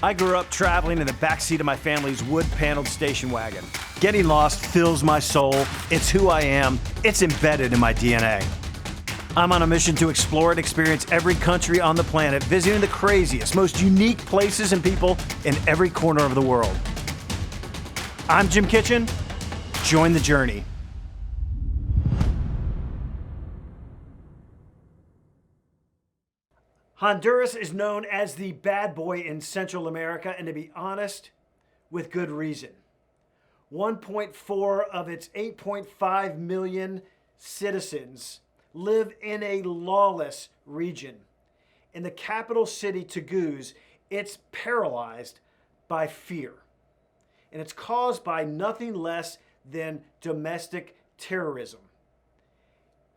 I grew up traveling in the backseat of my family's wood-paneled station wagon. Getting lost fills my soul. It's who I am. It's embedded in my DNA. I'm on a mission to explore and experience every country on the planet, visiting the craziest, most unique places and people in every corner of the world. I'm Jim Kitchen. Join the journey. Honduras is known as the bad boy in Central America, and to be honest, with good reason. 1.4 of its 8.5 million citizens live in a lawless region. In the capital city, Tegucigalpa, it's paralyzed by fear. And it's caused by nothing less than domestic terrorism.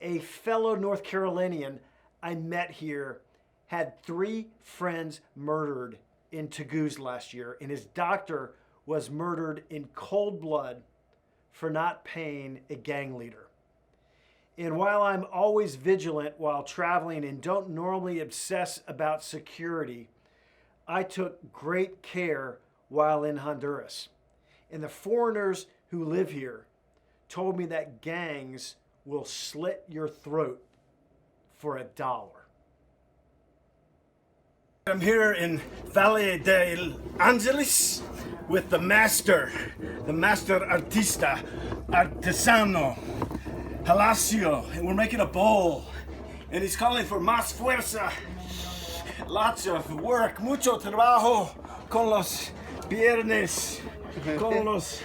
A fellow North Carolinian I met here had 3 friends murdered in Tegucigalpa last year, and his doctor was murdered in cold blood for not paying a gang leader. And while I'm always vigilant while traveling and don't normally obsess about security, I took great care while in Honduras. And the foreigners who live here told me that gangs will slit your throat for $1. I'm here in Valle del Angeles with the master artista, Artisinal, Palacio, and we're making a bowl. And he's calling for más fuerza, lots of work, mucho trabajo con los piernas, con los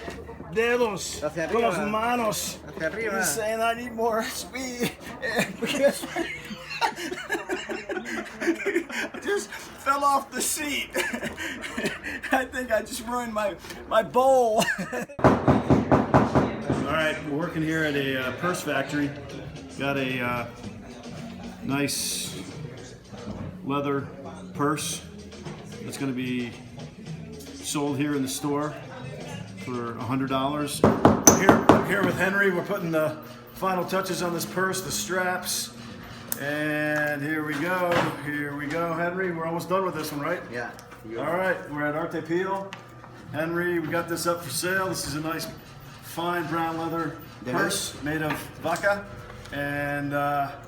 dedos, con las manos. He's saying I need more speed. I just fell off the seat. I think I just ruined my bowl. All right, we're working here at a purse factory. Got a nice leather purse that's going to be sold here in the store for $100. I'm here with Henry. We're putting the final touches on this purse, the straps. And here we go, Henry. We're almost done with this one, right? Yeah. All right, we're at Artisinal. Henry, we got this up for sale. This is a nice, fine brown leather purse made of vaca, and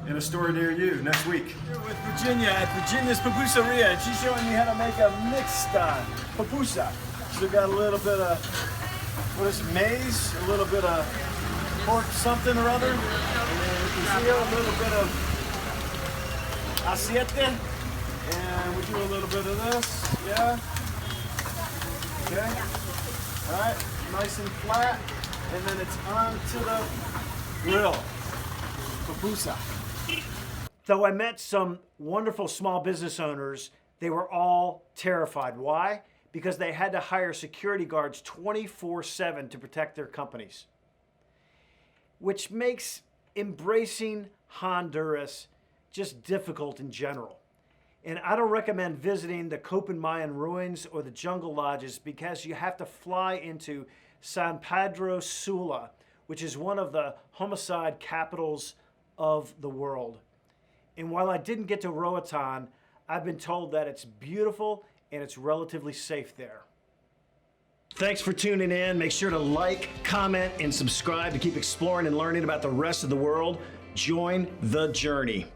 in a store near you next week. Here with Virginia at Virginia's Papusaria. She's showing me how to make a mixed papusa. So we got a little bit of, what is it, maize, a little bit of pork something or other, and then you can see a little bit of aceite, and we do a little bit of this, yeah. Okay, all right, nice and flat, and then it's onto the grill, papusa. So I met some wonderful small business owners. They were all terrified. Why? Because they had to hire security guards 24/7 to protect their companies, which makes embracing Honduras just difficult in general. And I don't recommend visiting the Copan Mayan ruins or the jungle lodges because you have to fly into San Pedro Sula, which is one of the homicide capitals of the world. And while I didn't get to Roatan, I've been told that it's beautiful and it's relatively safe there. Thanks for tuning in. Make sure to like, comment, and subscribe to keep exploring and learning about the rest of the world. Join the journey.